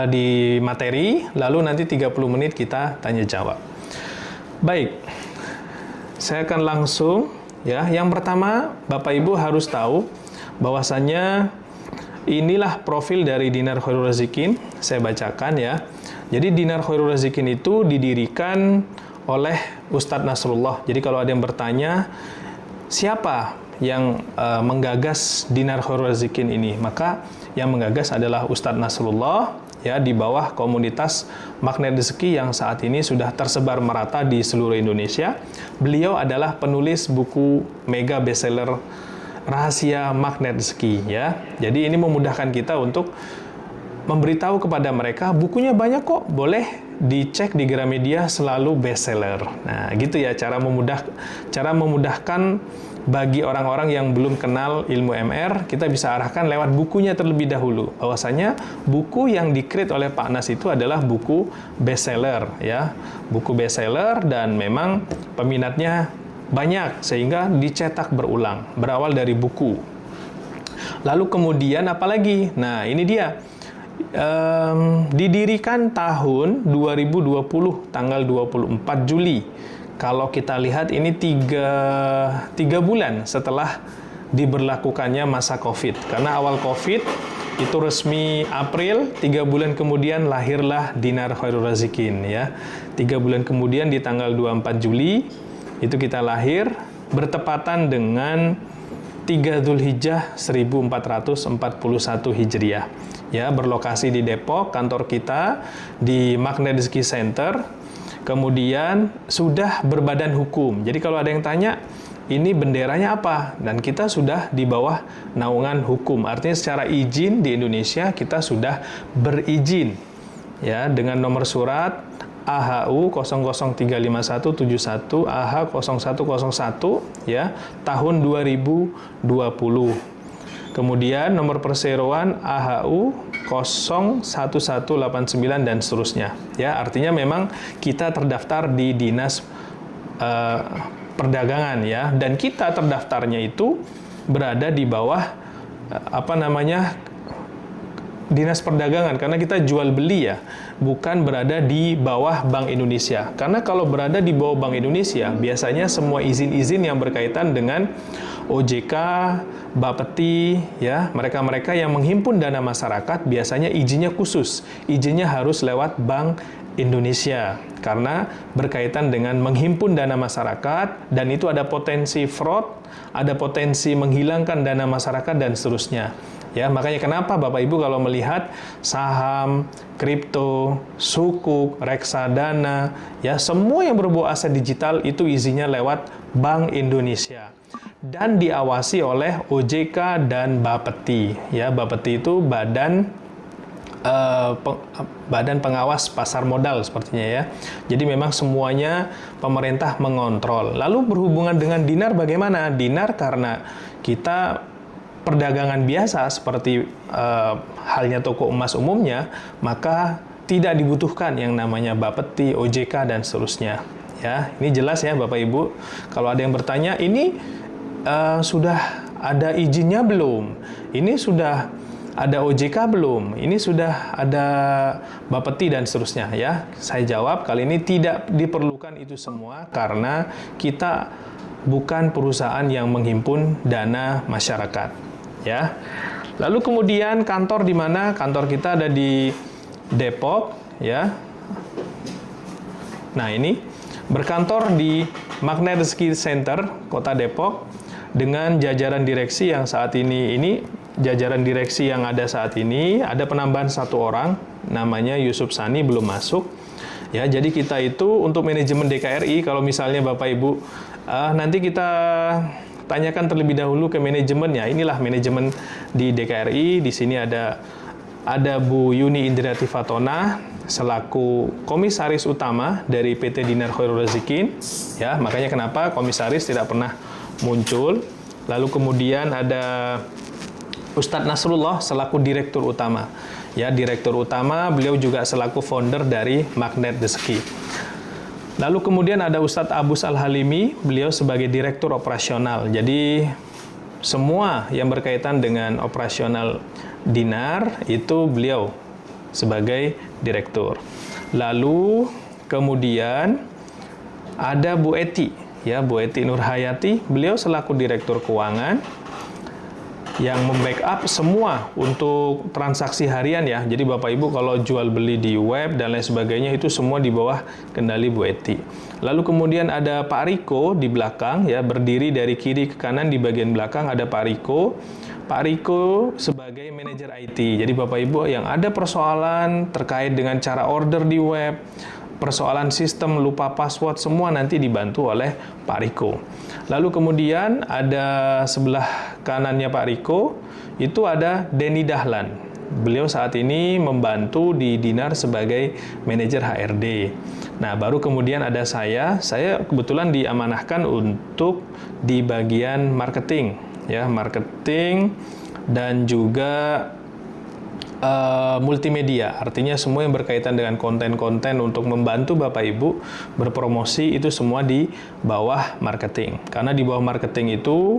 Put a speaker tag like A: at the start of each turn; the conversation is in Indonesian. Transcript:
A: di materi, lalu nanti 30 menit kita tanya jawab. Baik, saya akan langsung ya. Yang pertama, Bapak Ibu harus tahu bahwasannya inilah profil dari Dinar Khairul Razikin. Saya bacakan ya. Jadi Dinar Khairul Razikin itu didirikan oleh Ustadz Nasrullah. Jadi kalau ada yang bertanya, siapa yang menggagas Dinar Khairul Razikin ini? Maka yang menggagas adalah Ustadz Nasrullah ya, di bawah komunitas Magnet Rezeki yang saat ini sudah tersebar merata di seluruh Indonesia. Beliau adalah penulis buku mega bestseller Rahasia Magnet Rezeki ya. Jadi ini memudahkan kita untuk memberitahu kepada mereka, bukunya banyak kok, boleh dicek di Gramedia, selalu bestseller. Nah, gitu ya cara memudahkan bagi orang-orang yang belum kenal ilmu MR, kita bisa arahkan lewat bukunya terlebih dahulu. Bahwasanya buku yang di-create oleh Pak Nas itu adalah buku bestseller ya. Buku bestseller dan memang peminatnya banyak sehingga dicetak berulang, berawal dari buku. Lalu kemudian apalagi? Nah, ini dia. Didirikan tahun 2020 tanggal 24 Juli. Kalau kita lihat ini tiga bulan setelah diberlakukannya masa COVID. Karena awal COVID itu resmi April, 3 bulan kemudian lahirlah Dinar Khairul Razikin ya. 3 bulan kemudian di tanggal 24 Juli itu kita lahir, bertepatan dengan 3 Dzulhijjah 1441 Hijriah. Ya, berlokasi di Depok, kantor kita di Magnet Rezeki Center. Kemudian sudah berbadan hukum. Jadi kalau ada yang tanya, ini benderanya apa? Dan kita sudah di bawah naungan hukum. Artinya secara izin di Indonesia kita sudah berizin. Ya, dengan nomor surat AHU 003517 AH 0101 ya, tahun 2020. Kemudian nomor perseroan AHU 01189 dan seterusnya. Ya, artinya memang kita terdaftar di Dinas Perdagangan ya, dan kita terdaftarnya itu berada di bawah Dinas Perdagangan, karena kita jual beli ya, bukan berada di bawah Bank Indonesia. Karena kalau berada di bawah Bank Indonesia, biasanya semua izin-izin yang berkaitan dengan OJK, Bapeti, ya, mereka-mereka yang menghimpun dana masyarakat, biasanya izinnya khusus. Izinnya harus lewat Bank Indonesia, karena berkaitan dengan menghimpun dana masyarakat, dan itu ada potensi fraud, ada potensi menghilangkan dana masyarakat, dan seterusnya. Ya, makanya kenapa Bapak Ibu kalau melihat saham, kripto, sukuk, reksadana, ya semua yang berbau aset digital itu izinnya lewat Bank Indonesia dan diawasi oleh OJK dan Bapeti. Ya, Bapeti itu badan pengawas pasar modal sepertinya ya. Jadi memang semuanya pemerintah mengontrol. Lalu berhubungan dengan dinar bagaimana? Dinar karena kita perdagangan biasa seperti halnya toko emas umumnya, maka tidak dibutuhkan yang namanya Bapeti, OJK dan seterusnya. Ya, ini jelas ya Bapak Ibu. Kalau ada yang bertanya, ini sudah ada izinnya belum? Ini sudah ada OJK belum? Ini sudah ada Bapeti dan seterusnya ya. Saya jawab kali ini tidak diperlukan itu semua karena kita bukan perusahaan yang menghimpun dana masyarakat ya. Lalu kemudian kantor di mana? Kantor kita ada di Depok ya. Nah, ini berkantor di Magnet Rezeki Center Kota Depok dengan jajaran direksi yang saat ini jajaran direksi yang ada saat ini, ada penambahan 1 orang, namanya Yusuf Sani, belum masuk. Ya, jadi kita itu untuk manajemen DKRI, kalau misalnya Bapak Ibu, nanti kita tanyakan terlebih dahulu ke manajemennya. Inilah manajemen di DKRI. Di sini ada Bu Yuni Indriati Fatona selaku komisaris utama dari PT Dinar Khairul Razikin. Ya, makanya kenapa komisaris tidak pernah muncul. Lalu kemudian ada Ustadz Nasrullah selaku direktur utama. Ya, direktur utama, beliau juga selaku founder dari Magnet Rezeki. Lalu kemudian ada Ustadz Abus Al-Halimi, beliau sebagai direktur operasional. Jadi semua yang berkaitan dengan operasional Dinar itu beliau sebagai direktur. Lalu kemudian ada Bu Eti, ya, Bu Eti Nurhayati, beliau selaku direktur keuangan yang membackup semua untuk transaksi harian ya. Jadi Bapak Ibu kalau jual beli di web dan lain sebagainya itu semua di bawah kendali Bu Eti. Lalu kemudian ada Pak Riko di belakang ya, berdiri dari kiri ke kanan, di bagian belakang ada Pak Riko. Pak Riko sebagai manajer IT. Jadi Bapak Ibu yang ada persoalan terkait dengan cara order di web, persoalan sistem lupa password, semua nanti dibantu oleh Pak Riko. Lalu kemudian ada sebelah kanannya Pak Riko, itu ada Denny Dahlan. Beliau saat ini membantu di Dinar sebagai manajer HRD. Nah, baru kemudian ada saya kebetulan diamanahkan untuk di bagian marketing, ya, marketing dan juga multimedia, artinya semua yang berkaitan dengan konten-konten untuk membantu Bapak Ibu berpromosi itu semua di bawah marketing. Karena di bawah marketing itu